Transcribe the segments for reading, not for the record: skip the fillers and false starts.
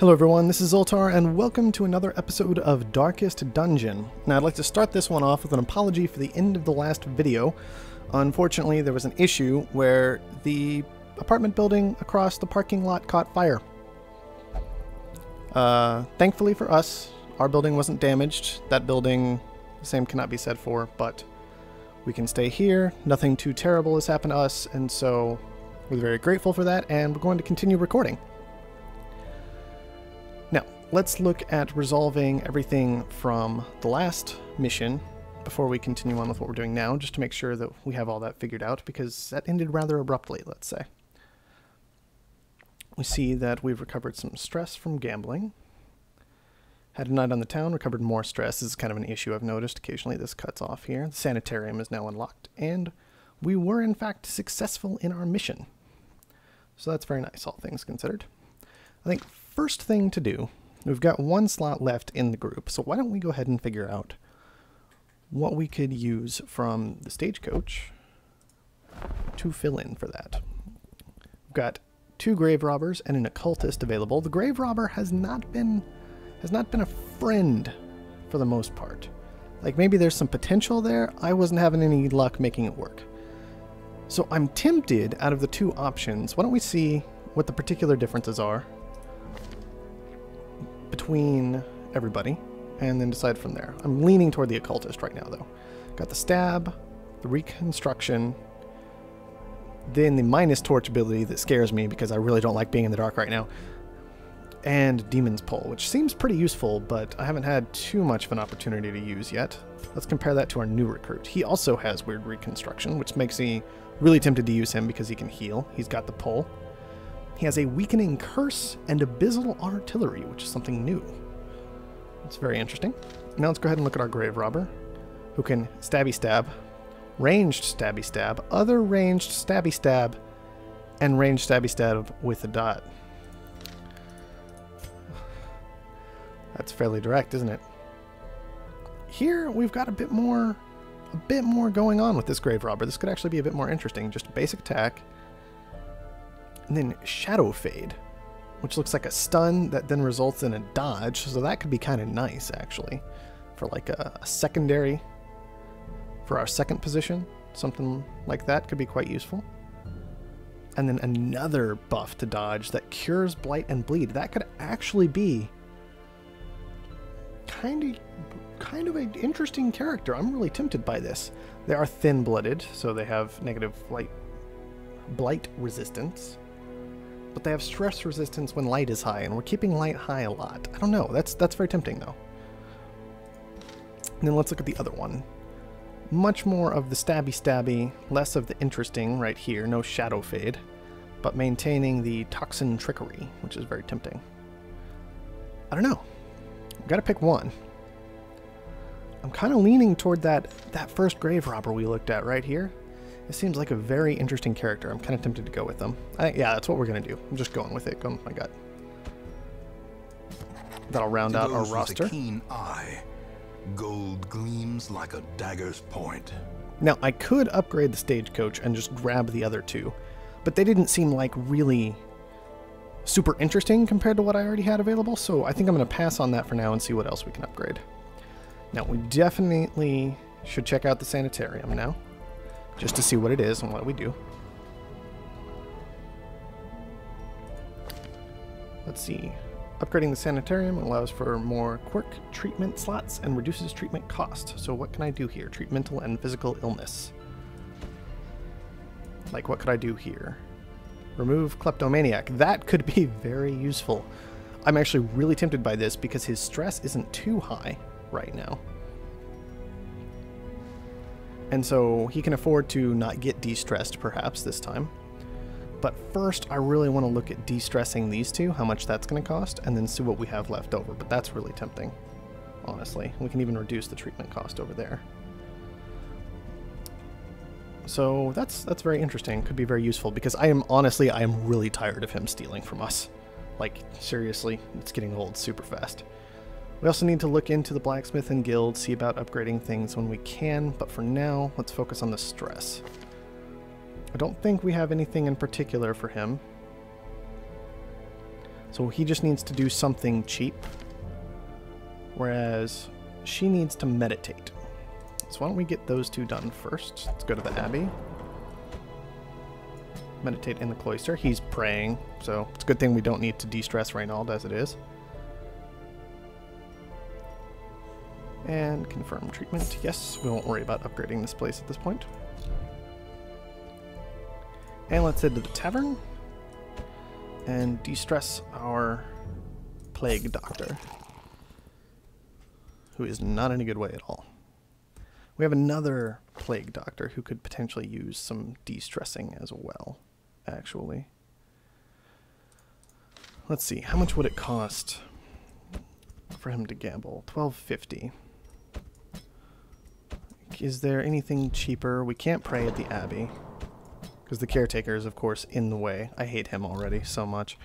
Hello everyone, this is Zoltar, and welcome to another episode of Darkest Dungeon. Now I'd like to start this one off with an apology for the end of the last video. Unfortunately, there was an issue where the apartment building across the parking lot caught fire. Thankfully for us, our building wasn't damaged. That building, the same cannot be said for, but we can stay here. Nothing too terrible has happened to us, and so we're very grateful for that, and we're going to continue recording. Now, let's look at resolving everything from the last mission before we continue on with what we're doing now, just to make sure that we have all that figured out, because that ended rather abruptly, let's say. We see that we've recovered some stress from gambling. Had a night on the town, recovered more stress. This is kind of an issue I've noticed. Occasionally this cuts off here. The sanitarium is now unlocked, and we were in fact successful in our mission. So that's very nice, all things considered. I think first thing to do, we've got one slot left in the group, so why don't we go ahead and figure out what we could use from the stagecoach to fill in for that. We've got 2 grave robbers and an occultist available. The grave robber has not been a friend for the most part. Like, maybe there's some potential there. I wasn't having any luck making it work. So I'm tempted, out of the 2 options, why don't we see what the particular differences are between everybody, and then decide from there. I'm leaning toward the occultist right now, though. Got the stab, the reconstruction, then the minus torch ability that scares me because I really don't like being in the dark right now, and Demon's Pull, which seems pretty useful, but I haven't had too much of an opportunity to use yet. Let's compare that to our new recruit. He also has weird reconstruction, which makes me really tempted to use him because he can heal. He's got the pull. He has a weakening curse and abyssal artillery, which is something new. It's very interesting. Now let's go ahead and look at our grave robber, who can stabby stab, ranged stabby stab, other ranged stabby stab, and ranged stabby stab with a dot. That's fairly direct, isn't it? Here we've got a bit more going on with this grave robber. This could actually be a bit more interesting. Just a basic attack. And then Shadow Fade, which looks like a stun that then results in a dodge, so that could be kind of nice, actually, for like a secondary, for our second position. Something like that could be quite useful. And then another buff to dodge that cures Blight and Bleed. That could actually be kind of an interesting character. I'm really tempted by this. They are thin-blooded, so they have negative blight resistance. But they have stress resistance when light is high, and we're keeping light high a lot. I don't know. That's very tempting, though. And then let's look at the other one. Much more of the stabby, less of the interesting right here. No Shadow Fade, but maintaining the Toxin Trickery, which is very tempting. I don't know. I've got to pick one. I'm kind of leaning toward that first grave robber we looked at right here. It seems like a very interesting character. I'm kind of tempted to go with them. Yeah, that's what we're going to do. I'm just going with it. Going with my gut. That'll round out our roster. With a keen eye, gold gleams like a dagger's point. Now, I could upgrade the stagecoach and just grab the other 2, but they didn't seem like really super interesting compared to what I already had available, so I think I'm going to pass on that for now and see what else we can upgrade. Now, we definitely should check out the sanitarium now, just to see what it is and what we do. Let's see. Upgrading the sanitarium allows for more quirk treatment slots and reduces treatment cost. So what can I do here? Treatmental and physical illness. Like, what could I do here? Remove kleptomaniac. That could be very useful. I'm actually really tempted by this because his stress isn't too high right now. And so he can afford to not get de-stressed, perhaps, this time. But first, I really want to look at de-stressing these 2, how much that's going to cost, and then see what we have left over. But that's really tempting, honestly. We can even reduce the treatment cost over there. So that's very interesting. Could be very useful, because I am really tired of him stealing from us. Like, seriously, it's getting old super fast. We also need to look into the blacksmith and guild, see about upgrading things when we can, but for now, let's focus on the stress. I don't think we have anything in particular for him. So he just needs to do something cheap, whereas she needs to meditate. So why don't we get those two done first? Let's go to the Abbey. Meditate in the cloister. He's praying, so it's a good thing we don't need to de-stress Reynald as it is. And confirm treatment. Yes, we won't worry about upgrading this place at this point. And let's head to the tavern and de-stress our plague doctor, who is not in a good way at all. We have another plague doctor who could potentially use some de-stressing as well, actually. Let's see, how much would it cost for him to gamble? $12.50. Is there anything cheaper? We can't pray at the Abbey, because the caretaker is, of course, in the way. I hate him already so much.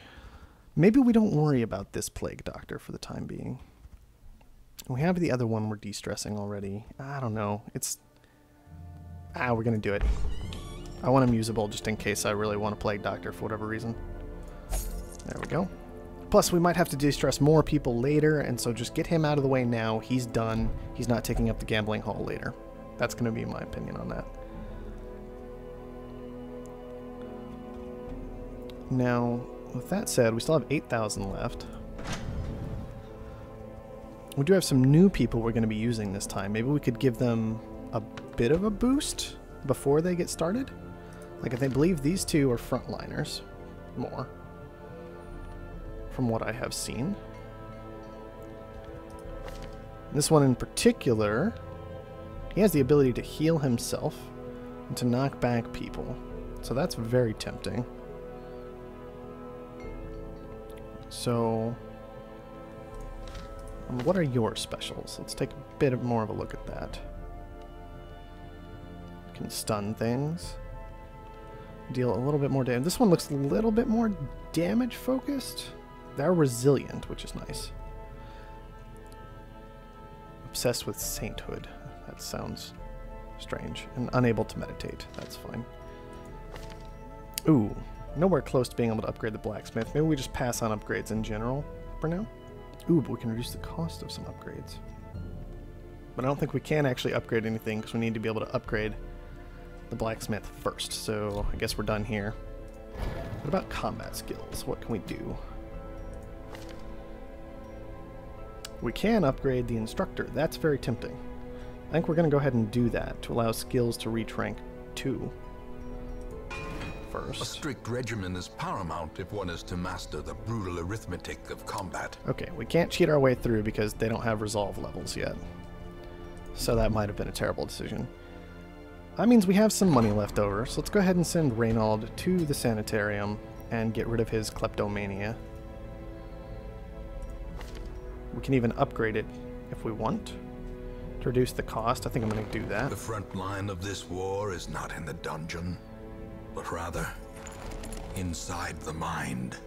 Maybe we don't worry about this plague doctor for the time being. We have the other one we're de-stressing already. I don't know. It's... we're going to do it. I want him usable just in case I really want a plague doctor for whatever reason. There we go. Plus, we might have to de-stress more people later, and so just get him out of the way now. He's done. He's not taking up the gambling hall later. That's going to be my opinion on that. Now, with that said, we still have 8,000 left. We do have some new people we're going to be using this time. Maybe we could give them a bit of a boost before they get started. Like, I believe these two are frontliners more, from what I have seen. This one in particular, he has the ability to heal himself and to knock back people. So that's very tempting. So, what are your specials? Let's take a bit more of a look at that. Can stun things. Deal a little bit more damage. This one looks a little bit more damage focused. They're resilient, which is nice. Obsessed with sainthood. That sounds strange. And unable to meditate. That's fine. Ooh. Nowhere close to being able to upgrade the blacksmith. Maybe we just pass on upgrades in general for now. Ooh, but we can reduce the cost of some upgrades. But I don't think we can actually upgrade anything because we need to be able to upgrade the blacksmith first. So I guess we're done here. What about combat skills? What can we do? We can upgrade the instructor. That's very tempting. I think we're going to go ahead and do that to allow skills to reach rank 2 first. A strict regimen is paramount if one is to master the brutal arithmetic of combat. Okay, we can't cheat our way through because they don't have resolve levels yet. So that might have been a terrible decision. That means we have some money left over, so let's go ahead and send Reynald to the sanitarium and get rid of his kleptomania. We can even upgrade it if we want to reduce the cost. I think I'm going to do that. The front line of this war is not in the dungeon, but rather inside the mind.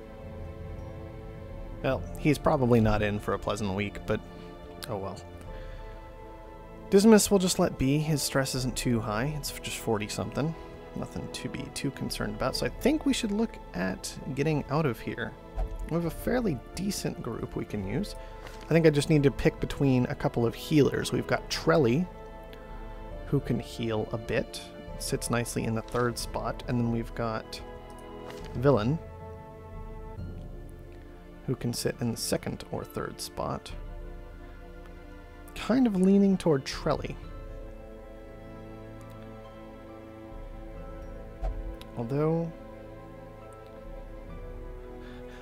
Well, he's probably not in for a pleasant week, but oh well. Dismas will just let be. His stress isn't too high. It's just 40-something. Nothing to be too concerned about. So I think we should look at getting out of here. We have a fairly decent group we can use. I think I just need to pick between a couple of healers. We've got Trelly, who can heal a bit. Sits nicely in the 3rd spot. And then we've got Villain, who can sit in the 2nd or 3rd spot. Kind of leaning toward Trelly. Although,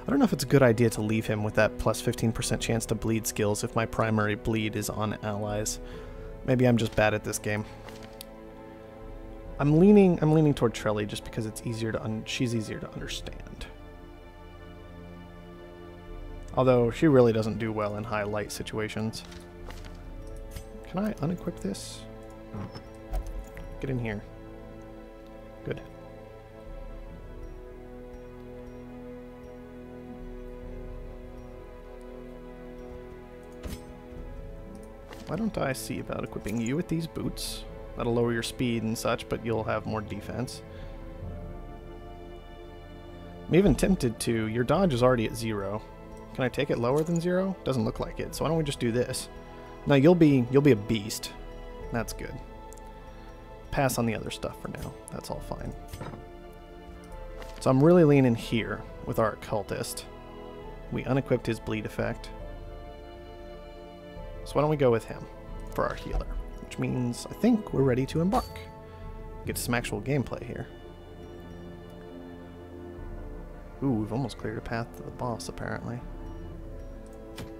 I don't know if it's a good idea to leave him with that plus 15% chance to bleed skills if my primary bleed is on allies. Maybe I'm just bad at this game. I'm leaning toward Trelly just because it's easier to she's easier to understand. Although she really doesn't do well in high light situations. Can I unequip this? Get in here. Good. Why don't I see about equipping you with these boots? That'll lower your speed and such, but you'll have more defense. I'm even tempted to... Your dodge is already at 0. Can I take it lower than 0? Doesn't look like it. So why don't we just do this? No, you'll be a beast. That's good. Pass on the other stuff for now. That's all fine. So I'm really leaning here with our occultist. We unequipped his bleed effect. So why don't we go with him for our healer? Which means I think we're ready to embark. Get some actual gameplay here. Ooh, we've almost cleared a path to the boss, apparently.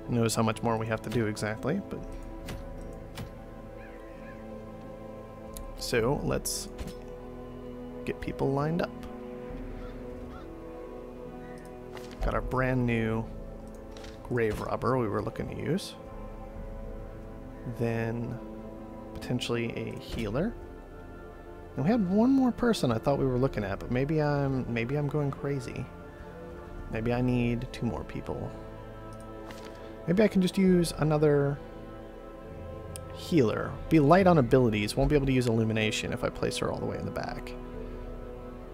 Who knows how much more we have to do exactly, but... So, let's get people lined up. Got our brand new grave robber we were looking to use. Then, potentially a healer. And we had one more person I thought we were looking at, but maybe I'm going crazy. Maybe I need 2 more people. Maybe I can just use another healer. Be light on abilities, won't be able to use illumination if I place her all the way in the back.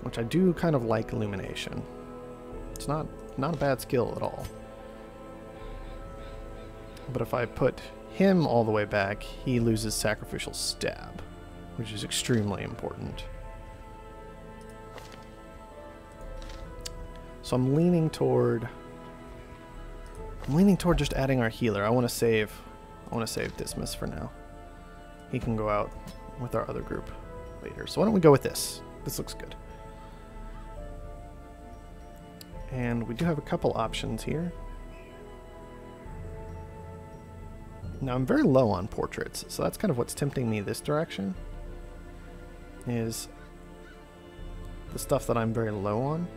Which I do kind of like illumination. It's not a bad skill at all. But if I put him all the way back, he loses sacrificial stab, which is extremely important. So I'm leaning toward just adding our healer. I want to save Dismas for now. He can go out with our other group later. So why don't we go with this? This looks good. And we do have a couple options here. Now I'm very low on portraits, so that's kind of what's tempting me this direction. Is the stuff that I'm very low on.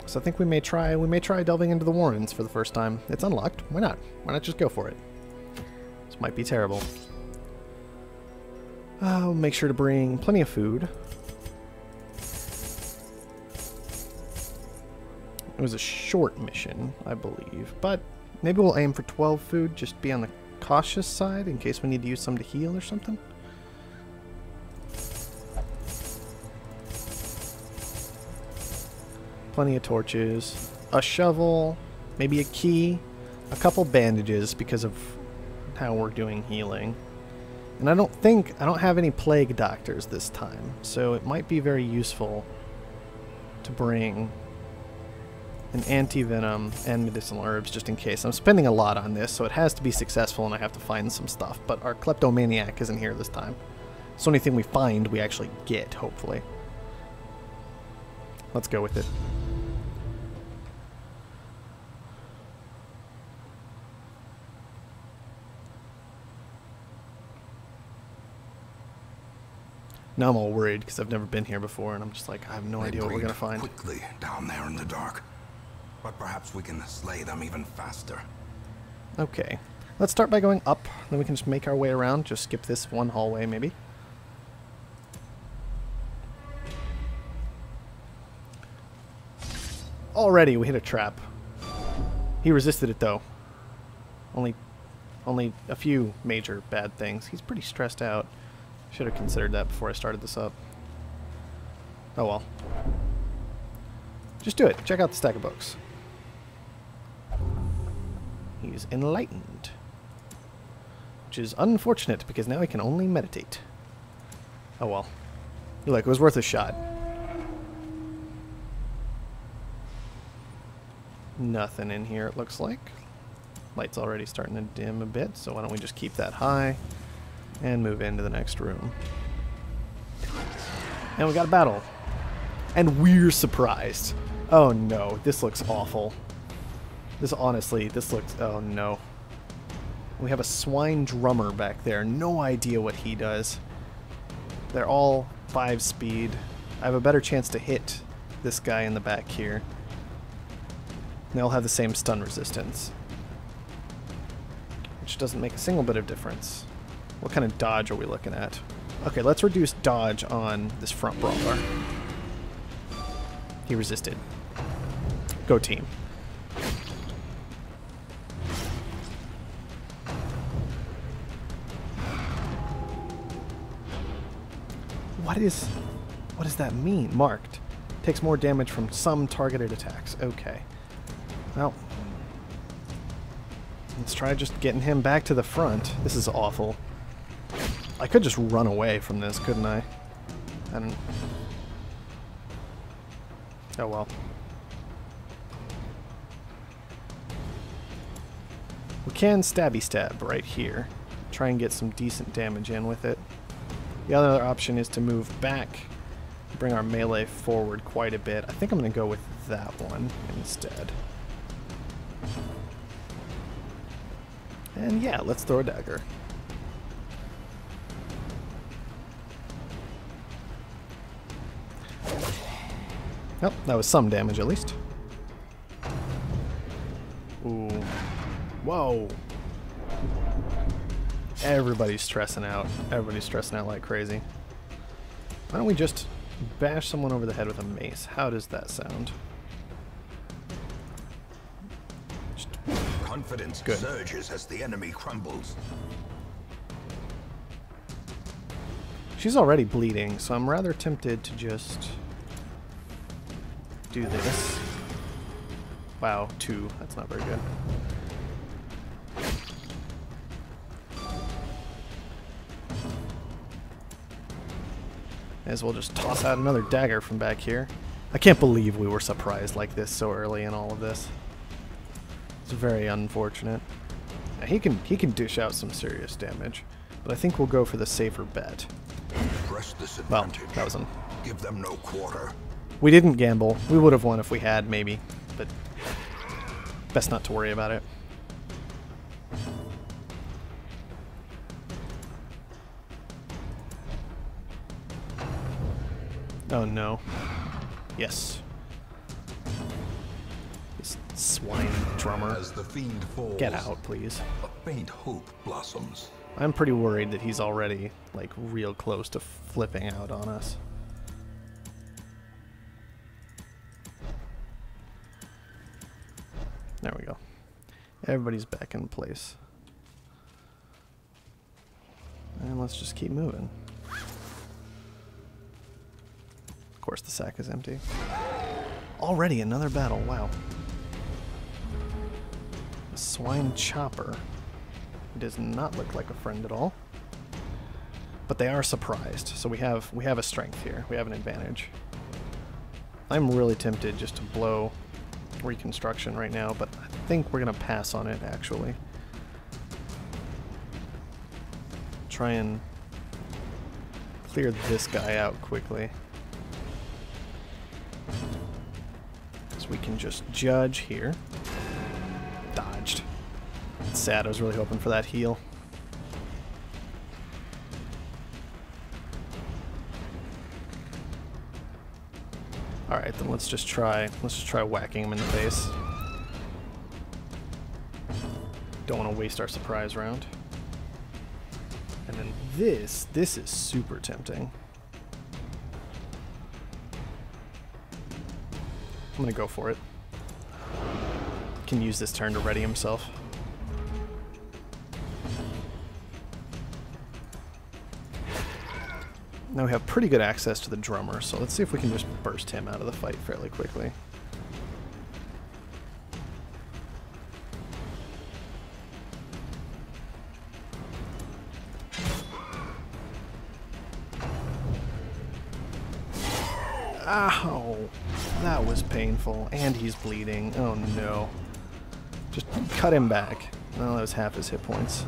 So I think we may try delving into the Warrens for the first time. It's unlocked. Why not? Why not just go for it? This might be terrible. I'll make sure to bring plenty of food. It was a short mission, I believe, but maybe we'll aim for 12 food, just be on the cautious side in case we need to use some to heal or something. Plenty of torches, a shovel, maybe a key, a couple bandages because of how we're doing healing. And I don't have any plague doctors this time, so it might be very useful to bring an anti-venom and medicinal herbs just in case. I'm spending a lot on this, so it has to be successful and I have to find some stuff, but our kleptomaniac isn't here this time. So anything we find, we actually get, hopefully. Let's go with it. Now I'm all worried because I've never been here before and I'm just like, I have no idea what we're going to find. Quickly down there in the dark. But perhaps we can slay them even faster. Okay. Let's start by going up, then we can just make our way around. Just skip this one hallway, maybe. Already, we hit a trap. He resisted it, though. Only a few major bad things. He's pretty stressed out. Should have considered that before I started this up. Oh well. Just do it. Check out the stack of books. He's enlightened. Which is unfortunate, because now he can only meditate. Oh well. Look, it was worth a shot. Nothing in here, it looks like. Light's already starting to dim a bit, so why don't we just keep that high and move into the next room. And we got a battle. And we're surprised. Oh no, this looks awful. This looks, oh no. We have a swine drummer back there. No idea what he does. They're all 5 speed. I have a better chance to hit this guy in the back here. And they'll have the same stun resistance, which doesn't make a single bit of difference. What kind of dodge are we looking at? Okay, let's reduce dodge on this front brawler. He resisted. Go team. What does that mean? Marked. Takes more damage from some targeted attacks. Okay. Well, let's try just getting him back to the front. This is awful. I could just run away from this, couldn't I? And oh well. We can stabby stab right here. Try and get some decent damage in with it. The other option is to move back, bring our melee forward quite a bit. I think I'm going to go with that one instead. And yeah, let's throw a dagger. Oh, that was some damage at least. Ooh. Whoa. Everybody's stressing out. Everybody's stressing out like crazy. Why don't we just bash someone over the head with a mace? How does that sound? Confidence Good. surges as the enemy crumbles. She's already bleeding, so I'm rather tempted to just do this. Wow, 2. That's not very good. May as well just toss out another dagger from back here. I can't believe we were surprised like this so early in all of this. It's very unfortunate. Now, he can dish out some serious damage, but I think we'll go for the safer bet. Press this Well, advantage. that was an... Give them no quarter. We didn't gamble. We would have won if we had, maybe, but best not to worry about it. Oh no. Yes. This swine drummer. As the fiend falls, Get out, please. a faint hope blossoms. I'm pretty worried that he's already, like, real close to flipping out on us. There we go. Everybody's back in place. And let's just keep moving. Of course, the sack is empty. Already another battle, wow. A swine chopper. It does not look like a friend at all. But they are surprised, so we have a strength here. We have an advantage. I'm really tempted just to blow reconstruction right now, but I think we're gonna pass on it actually. Try and clear this guy out quickly. So we can just judge here. Dodged. It's sad, I was really hoping for that heal. Alright, then let's just try whacking him in the face. Don't want to waste our surprise round. And then this is super tempting. I'm gonna go for it. Can use this turn to ready himself. Now we have pretty good access to the drummer, so let's see if we can just burst him out of the fight fairly quickly. Ow! That was painful, and he's bleeding. Oh no. Just cut him back. Oh, that was half his hit points.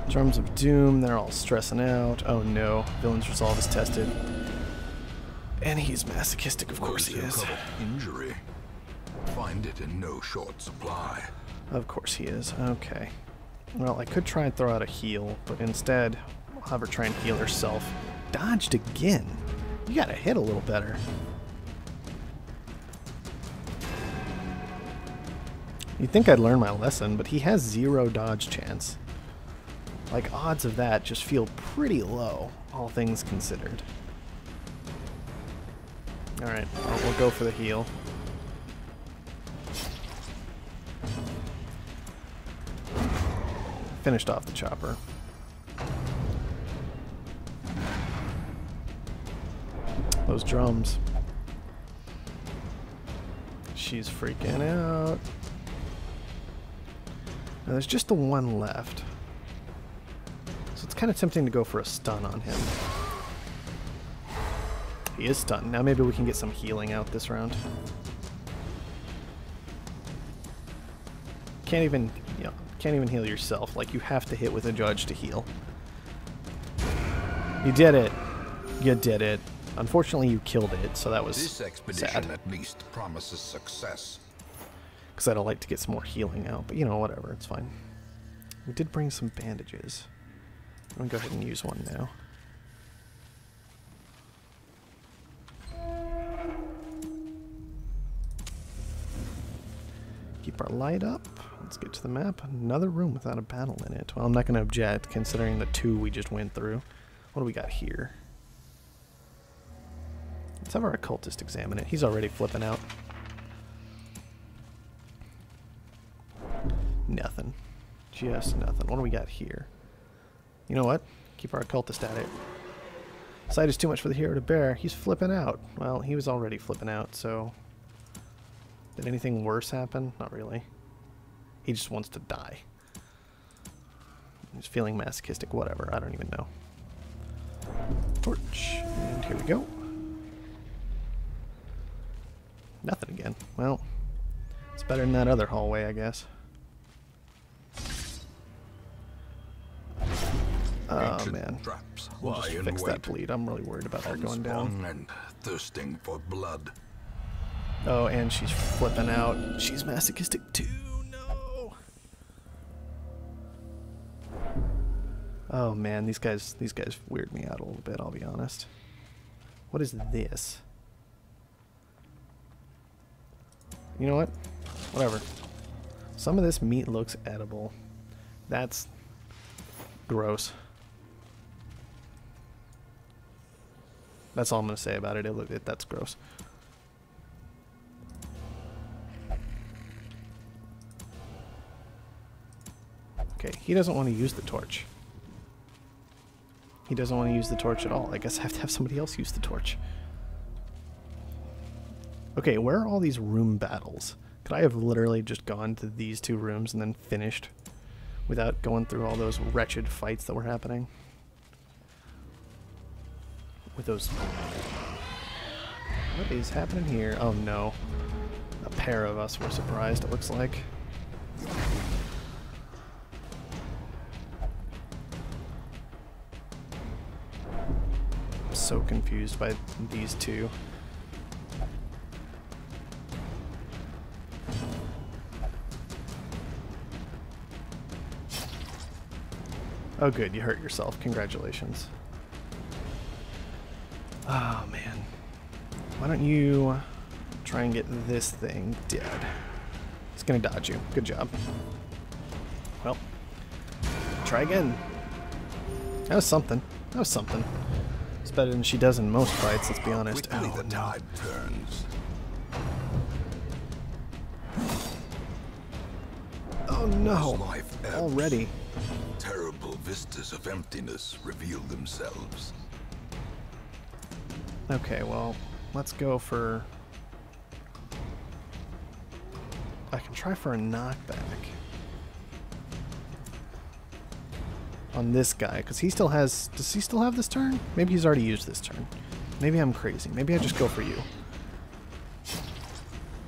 Drums of Doom, they're all stressing out. Oh no, Villain's Resolve is tested. And he's masochistic, of course he is. Injury. Find it in no short supply. Of course he is. Okay. Well, I could try and throw out a heal, but instead, I'll have her try and heal herself. Dodged again. You gotta hit a little better. You'd think I'd learn my lesson, but he has 0 dodge chance. Like, odds of that just feel pretty low, all things considered. Alright, well, we'll go for the heal. Finished off the chopper. Those drums. She's freaking out. Now there's just the one left. So it's kind of tempting to go for a stun on him. He is stunned. Now maybe we can get some healing out this round. Can't even heal yourself. Like, you have to hit with a judge to heal. You did it. You did it. Unfortunately, you killed it, so that was This expedition sad. at least promises success. Because I'd like to get some more healing out, but you know, whatever, it's fine. We did bring some bandages. I'm gonna go ahead and use one now. Keep our light up. Let's get to the map. Another room without a battle in it. Well, I'm not gonna object, considering the two we just went through. What do we got here? Let's have our occultist examine it. He's already flipping out. Nothing. Just nothing. What do we got here? You know what? Keep our occultist at it. Sight is too much for the hero to bear. He's flipping out. Well, he was already flipping out, so... Did anything worse happen? Not really. He just wants to die. He's feeling masochistic. Whatever. I don't even know. Torch. And here we go. Nothing again. Well, it's better than that other hallway, I guess. Oh, Ancient man. Traps We'll lie just in fix that wait, bleed. I'm really worried about that going down. unsprung and thirsting for blood. Oh, and she's flipping out. She's masochistic too. No. Oh man, these guys weird me out a little bit, I'll be honest. What is this? You know what? Whatever. Some of this meat looks edible. That's gross. That's all I'm gonna say about it. That's gross. Okay, he doesn't want to use the torch. He doesn't want to use the torch at all. I guess I have to have somebody else use the torch. Okay, where are all these room battles? Could I have literally just gone to these two rooms and then finished without going through all those wretched fights that were happening? With those... What is happening here? Oh no. A pair of us were surprised, it looks like. I'm so confused by these two. Oh good, you hurt yourself. Congratulations. Oh man. Why don't you try and get this thing dead? It's gonna dodge you. Good job. Well, try again. That was something. That was something. It's better than she does in most fights, let's be honest. Quickly Oh, the no. tide turns. Oh As no. life ebbs, Already. terrible vistas of emptiness reveal themselves. Okay, well, let's go for... I can try for a knockback on this guy, because he still has... Does he still have this turn? Maybe he's already used this turn. Maybe I'm crazy. Maybe I just go for you.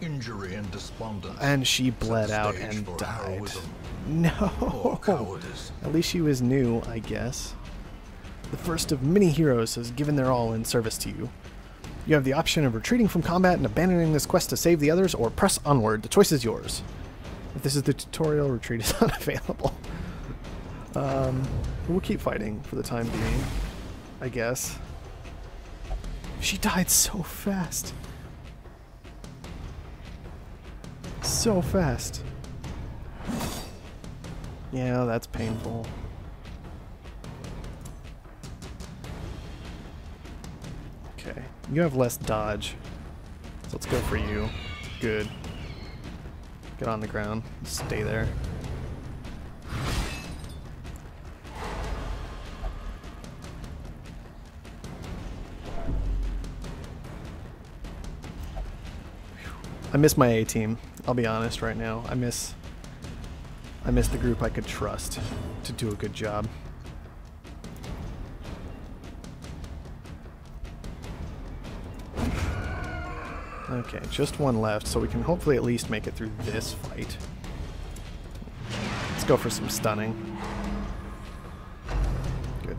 Injury and despondence. And she set the bled out stage and for died. heroism or No! cowardice. At least she was new, I guess. The first of many heroes has given their all in service to you. You have the option of retreating from combat and abandoning this quest to save the others, or press onward. The choice is yours. If this is the tutorial, retreat is unavailable. We'll keep fighting for the time being, I guess. She died so fast. So fast. Yeah, that's painful. Okay, you have less dodge. So let's go for you. Good. Get on the ground. Stay there. miss my A team. I'll be honest right now. I miss the group I could trust to do a good job. Okay, just one left, so we can hopefully at least make it through this fight. Let's go for some stunning. Good.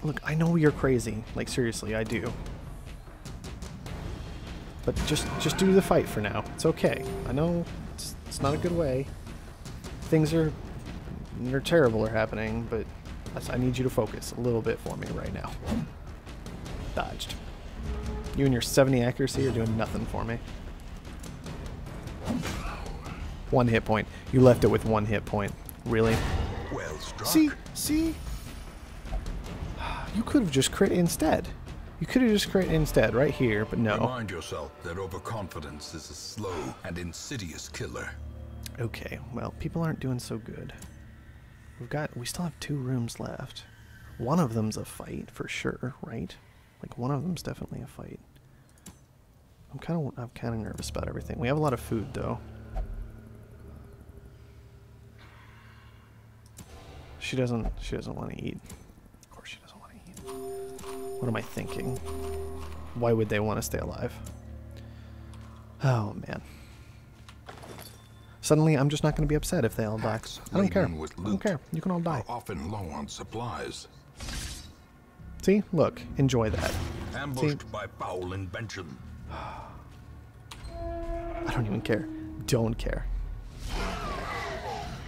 Look, I know you're crazy. Like, seriously, I do. But just do the fight for now. It's okay. I know it's not a good way. Things are terrible are happening, but I need you to focus a little bit for me right now. Dodged. You and your 70 accuracy are doing nothing for me. 1 hit point. You left it with 1 hit point. Really? Well struck. See? You could have just crit instead. You could have just crit instead right here, but no. Remind yourself that overconfidence is a slow and insidious killer. Okay, well, people aren't doing so good. We still have 2 rooms left. One of them's a fight for sure, right? Like, one of them's definitely a fight. I'm kind of nervous about everything. We have a lot of food though. She doesn't want to eat. Of course she doesn't want to eat. What am I thinking? Why would they want to stay alive? Oh man. Suddenly I'm just not going to be upset if they all die. I don't care. I don't care. You can all die. Often low on supplies. See? Look. Enjoy that. Ambushed by foul invention. I don't even care. Don't care.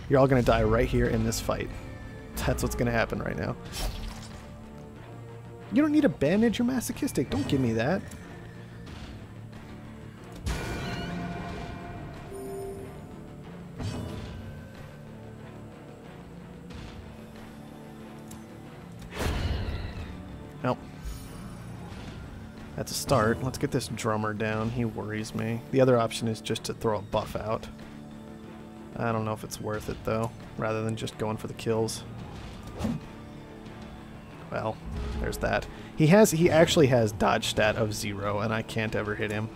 You're all going to die right here in this fight. That's what's going to happen right now. You don't need a bandage. You're masochistic. Don't give me that. Nope. That's a start. Let's get this drummer down. He worries me. The other option is just to throw a buff out. I don't know if it's worth it, though, rather than just going for the kills. Well, there's that. He actually has dodge stat of 0, and I can't ever hit him.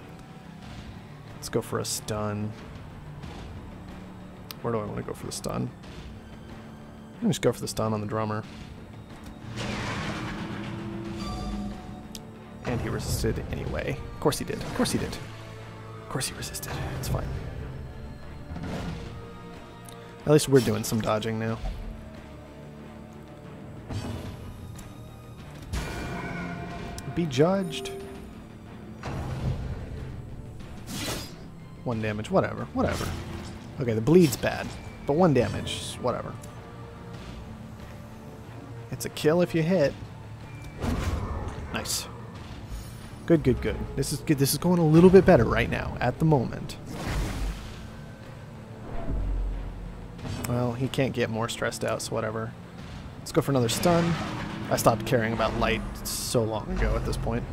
Let's go for a stun. Where do I want to go for the stun? I'm gonna just go for the stun on the drummer. And he resisted anyway. Of course he did. Of course he did. Of course he resisted. It's fine. At least we're doing some dodging now. Be judged. 1 damage. Whatever. Whatever. Okay, the bleed's bad. But 1 damage. Whatever. It's a kill if you hit. Nice. Good, good, good. This is good. This is going a little bit better right now, at the moment. Well, he can't get more stressed out, so whatever. Let's go for another stun. I stopped caring about light so long ago at this point.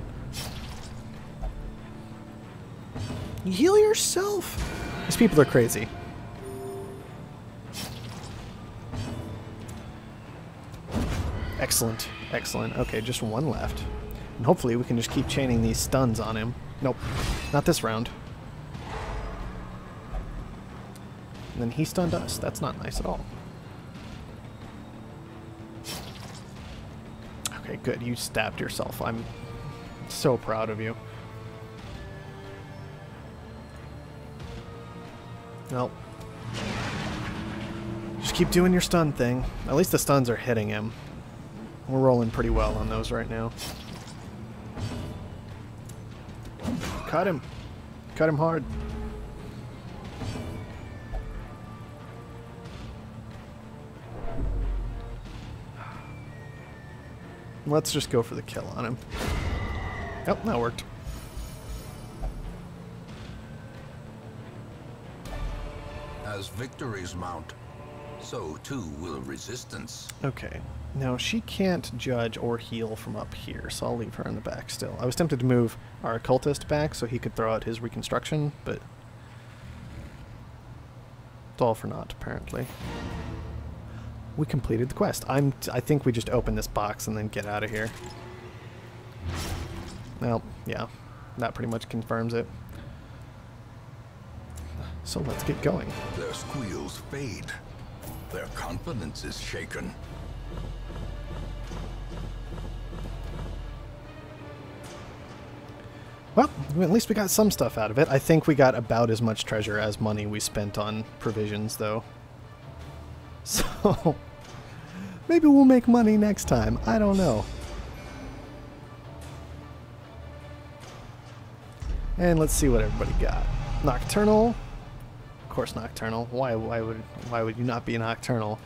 Heal yourself! These people are crazy. Excellent. Excellent. Okay, just 1 left. And hopefully we can just keep chaining these stuns on him. Nope. Not this round. And then he stunned us. That's not nice at all. Okay, good. You stabbed yourself. I'm so proud of you. Nope. Just keep doing your stun thing. At least the stuns are hitting him. We're rolling pretty well on those right now. Cut him. Cut him hard. Let's just go for the kill on him. Yep, that worked. As victories mount, so too will resistance. Okay. Now, she can't judge or heal from up here, so I'll leave her in the back still. I was tempted to move our occultist back so he could throw out his reconstruction, but it's all for naught, apparently. We completed the quest. I think we just open this box and then get out of here. Well, yeah. That pretty much confirms it. So let's get going. Their squeals fade. Their confidence is shaken. Well, at least we got some stuff out of it. I think we got about as much treasure as money we spent on provisions, though. So, maybe we'll make money next time. I don't know. And let's see what everybody got. Nocturnal. Of course, Nocturnal. Why would you not be Nocturnal?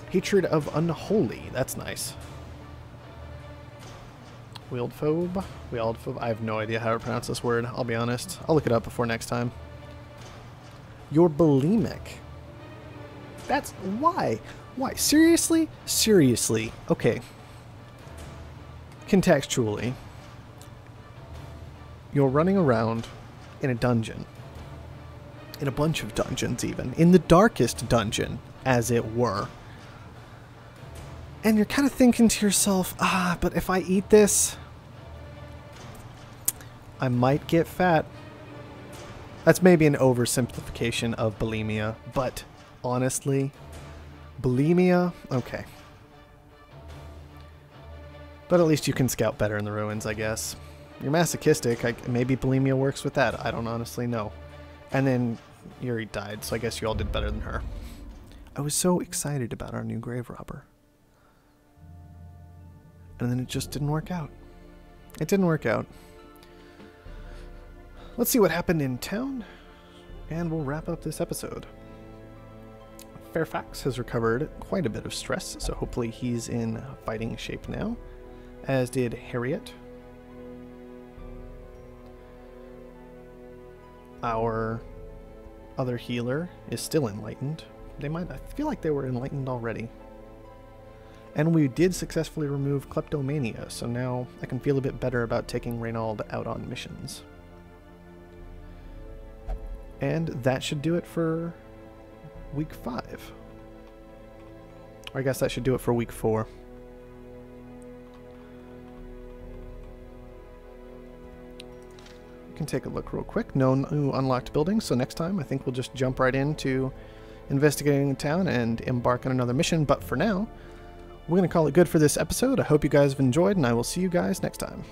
Hatred of Unholy. That's nice. Wieldphobe. I have no idea how to pronounce this word, I'll be honest. I'll look it up before next time. You're bulimic. That's... why? Why? Seriously? Seriously. Okay. Contextually. You're running around in a dungeon. In a bunch of dungeons, even. In the darkest dungeon, as it were. And you're kind of thinking to yourself, but if I eat this, I might get fat. That's maybe an oversimplification of bulimia, but honestly, bulimia, okay. But at least you can scout better in the ruins, I guess. You're masochistic, maybe bulimia works with that, I don't honestly know. And then Yuri died, so I guess you all did better than her. I was so excited about our new grave robber. And then it just didn't work out. It didn't work out. Let's see what happened in town, and we'll wrap up this episode. Fairfax has recovered quite a bit of stress, so hopefully he's in fighting shape now, as did Harriet. Our other healer is still enlightened. I feel like they were enlightened already. And we did successfully remove kleptomania, so now I can feel a bit better about taking Reynald out on missions. And that should do it for week 5. Or I guess that should do it for week 4. We can take a look real quick. No new unlocked buildings, so next time I think we'll just jump right into investigating the town and embark on another mission. But for now, we're going to call it good for this episode. I hope you guys have enjoyed, and I will see you guys next time.